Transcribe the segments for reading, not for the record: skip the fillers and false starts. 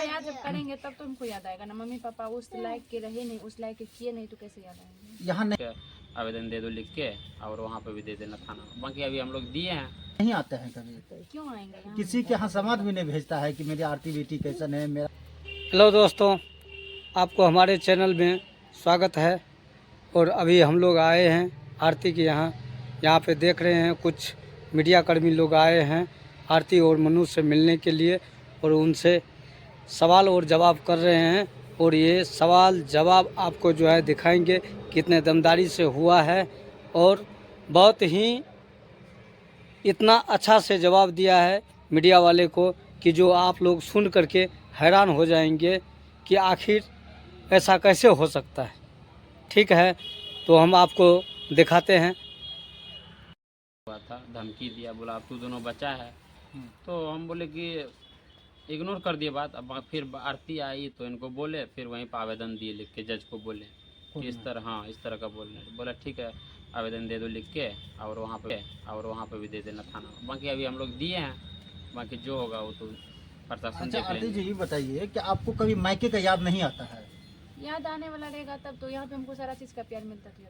याद जब करेंगे तब तो हमको याद आएगा ना। मम्मी पापा उस लायक के रहे नहीं, उस लायक के किए नहीं तो कैसे याद आएंगे। यहाँ नहीं आवेदन दे दो लिख के, और वहाँ पे भी दे देना थाना। बाकी अभी हम लोग दिए हैं। नहीं आते हैं कभी, क्यों आएंगे यहाँ? किसी के यहाँ समाज भी नहीं भेजता है कि मेरी आरती बेटी कैसन है मेरा। हेलो दोस्तों, आपको हमारे चैनल में स्वागत है। और अभी हम लोग आए हैं आरती के यहाँ पे देख रहे हैं कुछ मीडिया कर्मी लोग आए हैं आरती और मनु से मिलने के लिए, और उनसे सवाल और जवाब कर रहे हैं। और ये सवाल जवाब आपको जो है दिखाएंगे कितने दमदारी से हुआ है, और बहुत ही इतना अच्छा से जवाब दिया है मीडिया वाले को कि जो आप लोग सुन करके हैरान हो जाएंगे कि आखिर ऐसा कैसे हो सकता है। ठीक है, तो हम आपको दिखाते हैं। हुआ था, धमकी दिया, बोला अब तू दोनों बचा है। तो हम बोले कि इग्नोर कर दिए बात। अब फिर आरती आई तो इनको बोले, फिर वहीं पर आवेदन दिए लिख के, जज को बोले कि इस तरह, हाँ इस तरह का बोलने। बोला ठीक है, आवेदन दे दो लिख के, और वहाँ पे भी दे देना थाना। बाकी अभी हम लोग दिए हैं, बाकी जो होगा वो तो प्रशासन अच्छा देख आरती लेंगे। जी ये बताइए कि आपको कभी मायके का याद नहीं आता है? याद आने वाला रहेगा तब तो। यहाँ पे हमको सारा चीज का प्यार मिलता था।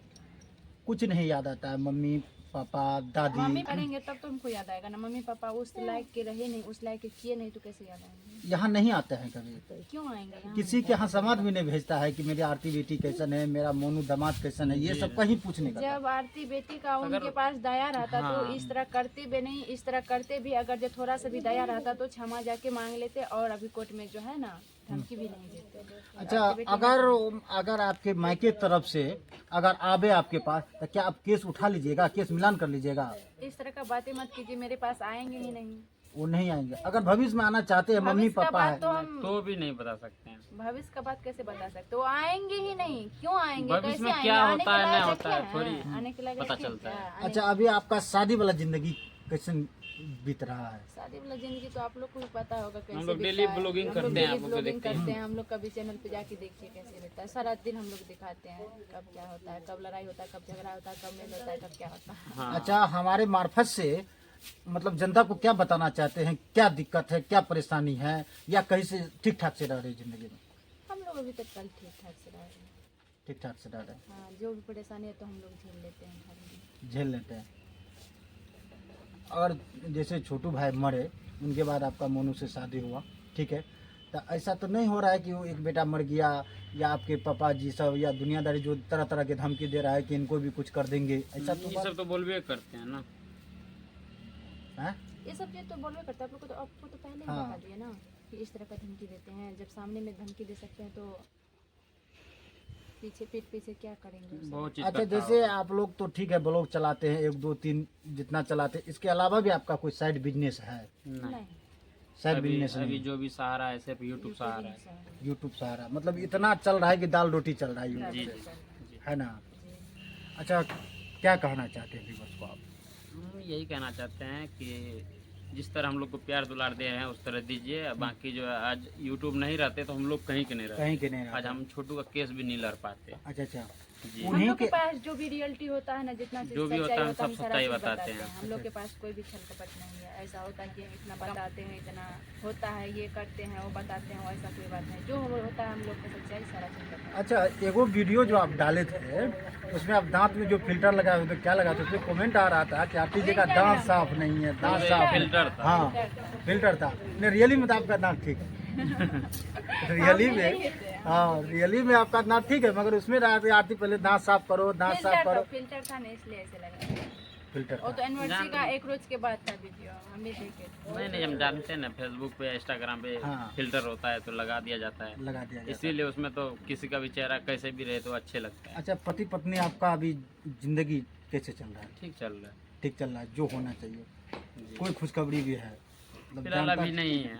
कुछ नहीं याद आता है? मम्मी पापा दादी? मम्मी करेंगे तब तो हमको याद आएगा ना। मम्मी पापा उस लायक के रहे नहीं, उस लायक के किए नहीं तो कैसे याद आएंगे। यहाँ नहीं आते हैं कभी? क्यों आएंगे यहाँ? किसी के यहाँ समाज भी नहीं भेजता है कि मेरी आरती बेटी कैसन है, मेरा मोनू दामाद कैसन है, ये सब कहीं पूछने का? जब आरती बेटी का उनके पास दया रहता तो इस तरह करते भी नहीं। इस तरह करते भी, अगर जो थोड़ा सा भी दया रहता तो क्षमा जाके मांग लेते, और अभी कोर्ट में जो है ना धमकी भी नहीं देते। अच्छा अगर आपके मायके तरफ से अगर आवे आपके पास तो क्या आप केस उठा लीजिएगा, केस मिलान कर लीजिएगा? इस तरह का बातें मत कीजिए, मेरे पास आएंगे ही नहीं। वो नहीं आएंगे। अगर भविष्य में आना चाहते हैं, मम्मी भविष्य का पापा बात है तो हम तो भी नहीं बता सकते हैं। भविष्य का बात कैसे बता सकते? वो आएंगे ही नहीं। क्यों आएंगे? भविष्य कैसे में आएंगे? क्या आने होता के है, लायक नहीं होता है, हैं? थोड़ी आने के लायक पता हैं? चलता है। आने- अच्छा अभी आपका शादी वाला जिंदगी कैसे बीत रहा है? शादी वाला जिंदगी तो आप लोग को भी पता होगा कैसे हम लोग बीतता डेली है। ब्लॉगिंग हम करते लोग हैं, डेली आप लोग ब्लॉगिंग देखते हैं। करते हैं। हम लोग कभी चैनल पे जाके देखिए कैसे रहता है। सारा दिन हम लोग दिखाते हैं कब क्या होता है, कब लड़ाई होता है, कब झगड़ा होता है, कब मेल होता है, कब क्या होता है। हाँ। अच्छा हमारे मार्फत से मतलब जनता को क्या बताना चाहते हैं? क्या दिक्कत है, क्या परेशानी है, या कहीं से ठीक ठाक से रह रही जिंदगी में? हम लोग अभी तक कल ठीक ठाक से रह रहे हैं। ठीक ठाक से रह रहे हैं, हाँ, जो भी परेशानी है तो हम लोग झेल लेते हैं घर में। झेल लेते हैं। और जैसे छोटू भाई मरे उनके बाद आपका मोनू से शादी हुआ, ठीक है, तो ऐसा तो नहीं हो रहा है कि वो एक बेटा मर गया या आपके पापा जी सब या दुनियादारी जो तरह तरह के धमकी दे रहा है कि इनको भी कुछ कर देंगे, ऐसा तो ये सब तो बोलबे करते हैं ना। है? ये सब चीज तो बोलवे करते हैं। आप लोग को तो आपको तो पहले ही हाँ। बता दिया ना कि इस तरह का धमकी देते हैं। जब सामने में धमकी दे सकते हैं तो पीछे पीठ पीछे क्या करेंगे उसे? बहुत चीज अच्छा का जैसे आप लोग तो ठीक है ब्लॉग चलाते हैं 1 2 3 जितना चलाते हैं, इसके अलावा भी आपका कोई साइड बिजनेस है? नहीं। नहीं, साइड अभी बिजनेस अभी नहीं? जो भी सहारा है सिर्फ यूट्यूब सहारा है। यूट्यूब सहारा मतलब इतना चल रहा है कि दाल रोटी चल रहा है यूट्यूब जी से, जी। है ना? अच्छा क्या कहना चाहते हैं व्यूअर्स को आप? हम यही कहना चाहते हैं कि जिस तरह हम लोग को प्यार दुलार दे रहे हैं उस तरह दीजिए। बाकी जो है, आज यूट्यूब नहीं रहते तो हम लोग कहीं के नहीं रहते। कहीं के नहीं आज रहते। हम छोटू का केस भी नहीं लड़ पाते। अच्छा अच्छा जी। हम उन्हीं लोग के के पास जो भी रियलिटी होता है ना, जितना चीज जो भी होता सच्चाई है, हम होता है, सब हम सारा सच्चाई चीज बताते हैं। हम लोग के पास कोई भी छल कपट नहीं है। ऐसा होता है कि इतना बताते हैं, इतना होता है, ये करते हैं, वो बताते हैं, ऐसा कोई बात नहीं। जो होता है हम लोग का सच्चाई सारा चीज बताते हैं। अच्छा एगो वीडियो जो आप डाले थे उसमें आप दांत में जो फिल्टर लगाए हुए थे, क्या लगा था? उसमें कमेंट आ रहा था कि आरती जी का दांत साफ नहीं है, दांत साफ नहीं। फिल्टर था। हाँ फिल्टर था। नहीं रियली में तो आपका दांत ठीक है। रियली में हाँ रियली में आपका दांत ठीक है, मगर उसमें रहा था आरती पहले दांत साफ करो, दांत साफ करो। फिल्टर था नहीं इसलिए ऐसे लगा। फिल्टर वो था। तो एनिवर्सरी का 1 रोज के बाद था वीडियो, हम भी देखे थे। नहीं हम जानते हैं ना, फेसबुक पे इंस्टाग्राम पे हाँ। फिल्टर होता है तो लगा दिया जाता है। लगा दिया जाता है। इसीलिए उसमें तो किसी का भी चेहरा कैसे भी रहे तो अच्छे लगता है। अच्छा पति पत्नी आपका अभी जिंदगी कैसे चल रहा है? ठीक चल रहा है ठीक चल रहा है, जो होना चाहिए। जी। कोई खुशखबरी भी है? मतलब फिलहाल जानता अभी नहीं है।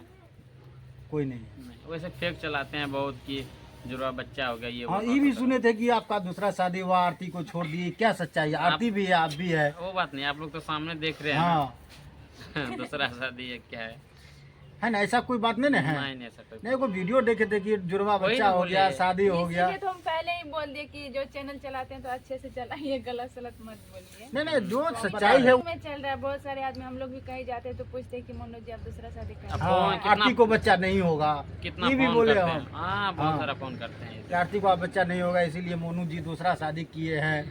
कोई नहीं है। नहीं, वैसे फेक चलाते हैं बहुत कि जुड़वा बच्चा हो गया ये हाँ वो ये भी बात सुने थे कि आपका दूसरा शादी हुआ, आरती को छोड़ दी, क्या सच्चाई है? आरती भी है, आप भी है। वो बात नहीं, आप लोग तो सामने देख रहे हैं हाँ ना। दूसरा शादी है क्या है। है ना, ऐसा कोई बात नहीं ना है। नहीं ऐसा कोई नहीं, कोई वीडियो देखे थे कि जुड़वा वही बच्चा ना हो बोले। गया, शादी हो गया। इसलिए तो हम पहले ही बोल दिए कि जो चैनल चलाते हैं तो अच्छे से चलाइए, गलत सलत मत बोलिए। नहीं नहीं, जो सच्चाई है। में चल रहा है, बहुत सारे आदमी हम लोग भी कहीं जाते हैं तो पूछते हैं कि मनोज जी आप दूसरा शादी कर अब हाँ, फोन कितना- आरती को बच्चा नहीं होगा, कितना ये भी फोन बोले करते हम। हैं। हाँ बहुत हाँ। सारा फोन करते हैं कि आरती को आप बच्चा नहीं होगा इसीलिए मोनू जी दूसरा शादी किए हैं।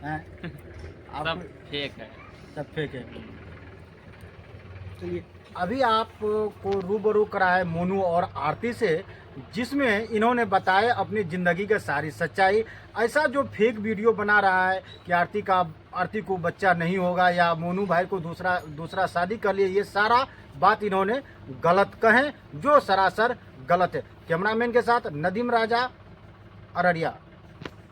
हैं? सब आप फेक है। सब फेक है। चलिए, अभी आपको रूबरू करा है मोनू और आरती से, जिसमें इन्होंने बताया अपनी ज़िंदगी की सारी सच्चाई। ऐसा जो फेक वीडियो बना रहा है कि आरती को बच्चा नहीं होगा या मोनू भाई को दूसरा शादी कर लिए, ये सारा बात इन्होंने गलत कहे, जो सरासर गलत है। कैमरामैन के साथ नदीम राजा, अररिया।